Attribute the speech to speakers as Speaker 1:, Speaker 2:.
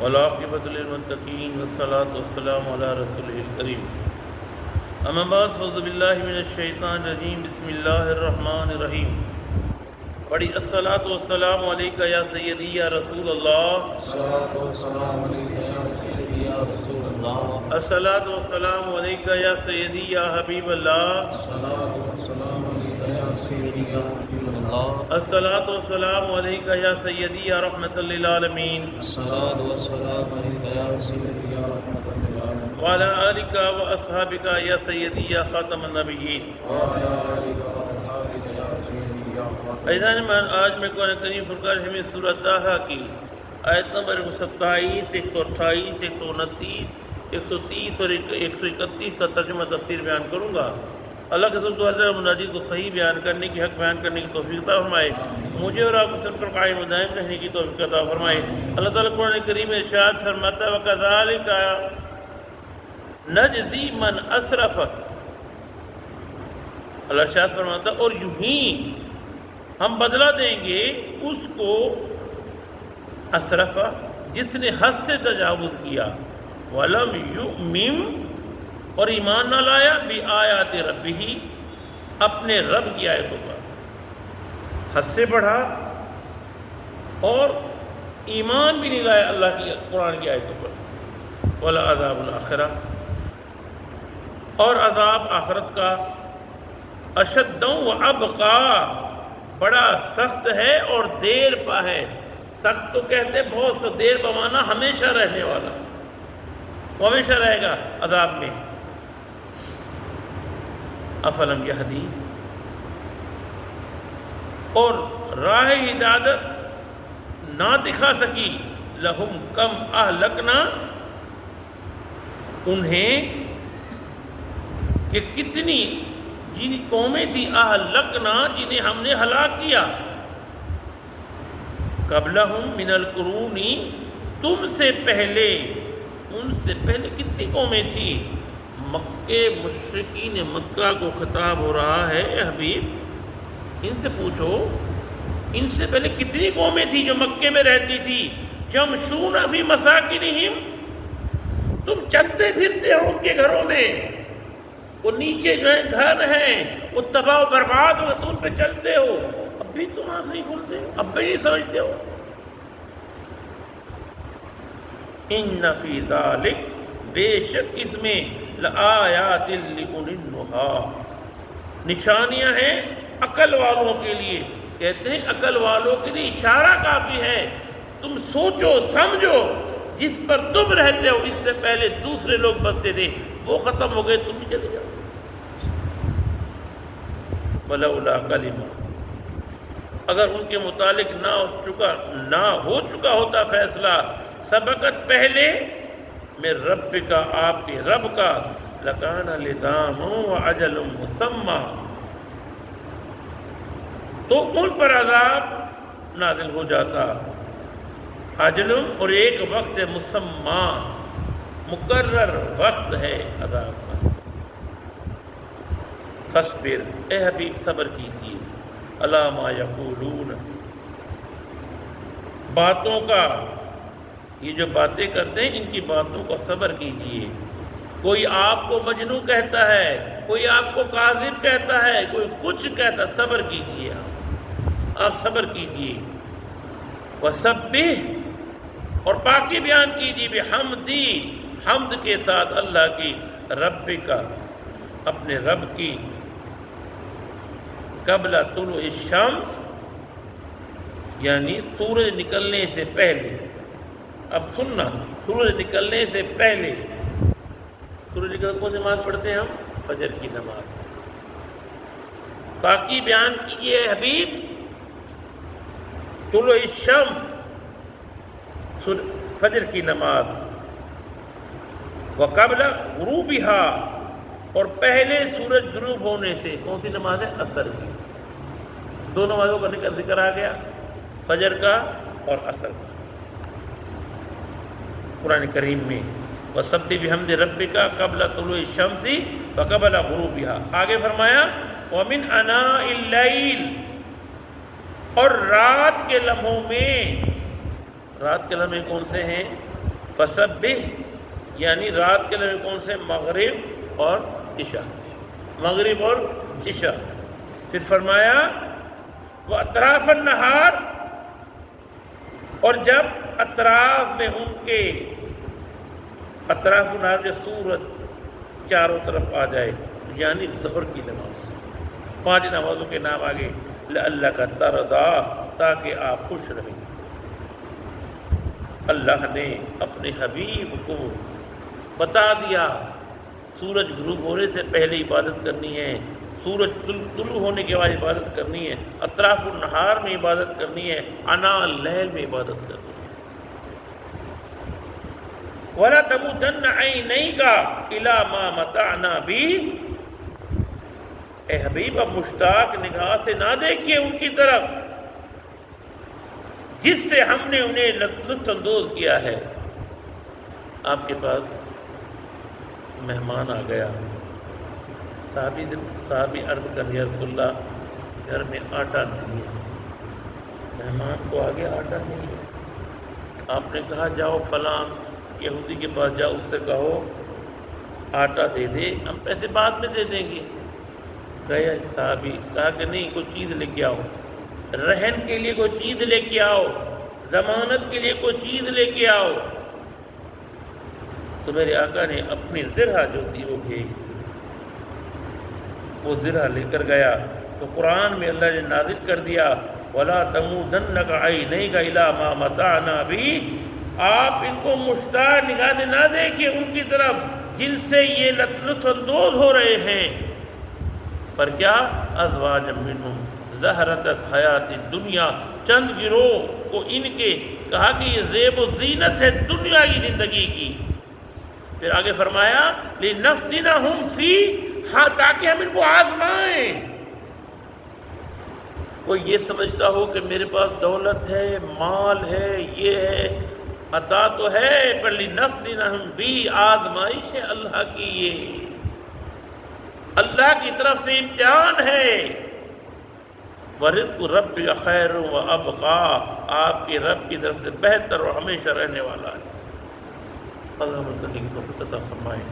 Speaker 1: والعاقبۃ للمتقین والصلاة والسلام علی رسولہ الکریم اما بعد فاعوذ باللہ من الشیطان الرجیم بسم اللہ الرحمن الرحیم پڑھی الصلاۃ والسلام علیکہ یا سیدی یا رسول اللہ
Speaker 2: الصلاة والسلام علیکہ یا سیدی یا رسول اللہ
Speaker 1: الصلاۃ والسلام علیکہ یا سیدی یا حبیب اللہ
Speaker 2: الصلاة والسلام علیکہ یا سیدی یا رسول اللہ
Speaker 1: الصلاۃ والسلام علیکہ یا سیدی یا رحمۃ للعالمین
Speaker 2: الصلاة والسلام علیکہ یا سیدی یا رحمۃ للعالمین
Speaker 1: وعلی آلک واصحابک یا سیدی یا خاتم النبیین
Speaker 2: وعلی آلک واصحابک یا سیدی یا خاتم
Speaker 1: ایضاً من آج میں قرآن کریم فرقان حمید سورۃ طٰہٰ کی آیت نمبر 27 128 129 130 اور 131 کا ترجمہ تفسیر بیان کروں گا۔ اللہ کے سب تو ہر مناجات کو صحیح بیان کرنے کی، حق بیان کرنے کی توفیق عطا فرمائے، مجھے اور آپ کو سب پر قائم و دائم رہنے کی توفیق عطا فرمائے۔ اللہ تعالیٰ قرآن کریم میں ارشاد فرماتا ہے وَكَذَلِكَ نَجْزِي مَنْ أَسْرَفَ، اللہ ارشاد فرماتا ہے اور یوں ہی ہم بدلہ دیں گے اس کو اسرفہ جس نے حد سے تجاوز کیا، وَلَمْ يُؤْمِن اور ایمان نہ لایا بِآیاتِ رَبِّهِ اپنے رب کی آیتوں پر، حد سے بڑھا اور ایمان بھی نہیں لایا اللہ کی قرآن کی آیتوں پر۔ وَلَعَذَابُ الْآخِرَةِ اور عذاب آخرت کا اشد وَأَبْقَىٰ بڑا سخت ہے اور دیر پا ہے۔ سخت تو کہتے ہیں بہت سا، دیر بمانا ہمیشہ رہنے والا، وہ ہمیشہ رہے گا عذاب میں۔ افلم یہدی اور راہ ہدایت نہ دکھا سکی لہم کم اہلکنا انہیں کہ کتنی جن قومیں تھی اہلکنا جنہیں ہم نے ہلاک کیا، قبلہم من القرون تم سے پہلے، ان سے پہلے کتنی قومیں تھی؟ مکے مشرکین مکہ کو خطاب ہو رہا ہے، اے حبیب ان سے پوچھو ان سے پہلے کتنی قومیں تھی جو مکے میں رہتی تھی؟ یمشون فی مساکنہم، تم چلتے پھرتے ہو ان کے گھروں میں، وہ نیچے جو ہے گھر ہیں وہ تباہ و برباد ہو، تم پہ چلتے ہو، اب بھی تم آنکھ نہیں کھولتے ہو، اب بھی نہیں سمجھتے ہو۔ ان فی ذالک بے شک اس میں لآیات لأولی النہی نشانیاں ہیں عقل والوں کے لیے، کہتے ہیں عقل والوں کے لیے اشارہ کافی ہے، تم سوچو سمجھو جس پر تم رہتے ہو اس سے پہلے دوسرے لوگ بستے تھے، وہ ختم ہو گئے تم بھی چلے جاؤ۔ ولولا کلمہ اگر ان کے متعلق نہ ہو چکا ہوتا فیصلہ سبقت پہلے میں رب کا آپ کے رب کا لکان لزام وعجل مسمى تو ان پر عذاب نازل ہو جاتا، اجل اور ایک وقت مسمى مقرر وقت ہے عذاب کا۔ فاصبر اے حبیب صبر کیجیے، علی ما یقولون باتوں کا، یہ جو باتیں کرتے ہیں ان کی باتوں کا صبر کیجیے۔ کوئی آپ کو مجنون کہتا ہے، کوئی آپ کو کاذب کہتا ہے، کوئی کچھ کہتا ہے، صبر کیجیے، آپ صبر کیجیے۔ وسبح اور پاکی بیان کیجیے، بحمدی حمد کے ساتھ اللہ کی، رب کا اپنے رب کی، قبل طلوع الشمس یعنی سورج نکلنے سے پہلے۔ اب سننا، سورج نکلنے سے پہلے، سورج نکلنے کون سی نماز پڑھتے ہیں ہم؟ فجر کی نماز۔ باقی بیان کیجئے حبیب طلوع الشمس فجر کی نماز، وقبل غروبها اور پہلے سورج غروب ہونے سے، کون سی نماز ہے؟ عصر کی۔ دو نمازوں کا ذکر آ گیا، فجر کا اور عصر کا قرآن کریم میں۔ وَسَبِّحْ بِحَمْدِ رَبِّكَ قَبْلَ طُلُوعِ الشَّمْسِ وَقَبْلَ غُرُوبِهَا۔ آگے فرمایا وَمِنْ آنَاءِ اللَّيْلِ اور رات کے لمحوں میں، رات کے لمحے کون سے ہیں؟ فسبح، یعنی رات کے لمحے کون سے؟ مغرب اور عشاء، مغرب اور عشاء۔ پھر فرمایا وہ اطراف النہار، اور جب اطراف میں ان کے اطراف النہار جو سورج چاروں طرف آ جائے، یعنی ظہر کی نماز، 5 نمازوں کے نام آگے، اللہ کا ترضا، تاکہ آپ خوش رہیں۔ اللہ نے اپنے حبیب کو بتا دیا سورج غروب ہونے سے پہلے عبادت کرنی ہے، سورج طلوع ہونے کے بعد عبادت کرنی ہے، اطراف النہار میں عبادت کرنی ہے، انا اللیل میں عبادت کرنی ہے۔ وَلَا تَمُدَّنَّ عَيْنَيْكَ إِلَىٰ مَا مَتَعْنَا بِهِ، اے حبیب اب مشتاق نگاہ سے نہ دیکھیے ان کی طرف جس سے ہم نے انہیں لطف اندوز کیا ہے۔ آپ کے پاس مہمان آ گیا، صحابی عرض کر یا رسول اللہ گھر میں آٹا نہیں ہے، مہمان کو آگے آٹا نہیں ہے۔ آپ نے کہا جاؤ فلاں یہودی کے پاس جاؤ، اس سے کہو آٹا دے دے، ہم پیسے بعد میں دے دیں گے۔ گیا صحابی، کہا کہ نہیں کوئی چیز لے کے آؤ، رہن کے لیے کوئی چیز لے کے آؤ، ضمانت کے لیے کوئی چیز لے کے آؤ۔ تو میرے آقا نے اپنی زرہ جو تھی وہ بھیج، وہ زرہ لے کر گیا۔ تو قرآن میں اللہ نے نازل کر دیا وَلَا تَمُودَنَّكَ عَيْنَيْكَ إِلَىٰ مَا مَتَعْنَا بِهِ، آپ ان کو مشتاق نگاہ سے نہ دیکھیں ان کی طرف جن سے یہ لطف اندوز ہو رہے ہیں۔ پر کیا؟ ازواج منہم زہرت حیات الدنیا، چند گروہ کو ان کے کہا کہ یہ زیب و زینت ہے دنیا کی زندگی کی۔ پھر آگے فرمایا لِنَفْتِنَهُمْ فِيهِ، ہاں تاکہ ہم ان کو آزمائیں۔ کوئی یہ سمجھتا ہو کہ میرے پاس دولت ہے، مال ہے، یہ ہے، عطا تو ہے، پر لِنَفْتِنَهُمْ فِيهِ، آزمائش ہے اللہ کی، یہ اللہ کی طرف سے امتحان ہے۔ وَرِزْقُ رَبِّكَ خَيْرٌ وَأَبْقَىٰ، آپ کے رب کی طرف سے بہتر اور ہمیشہ رہنے والا ہے۔ اللہ ہم کی توفیق عطا فرمائے۔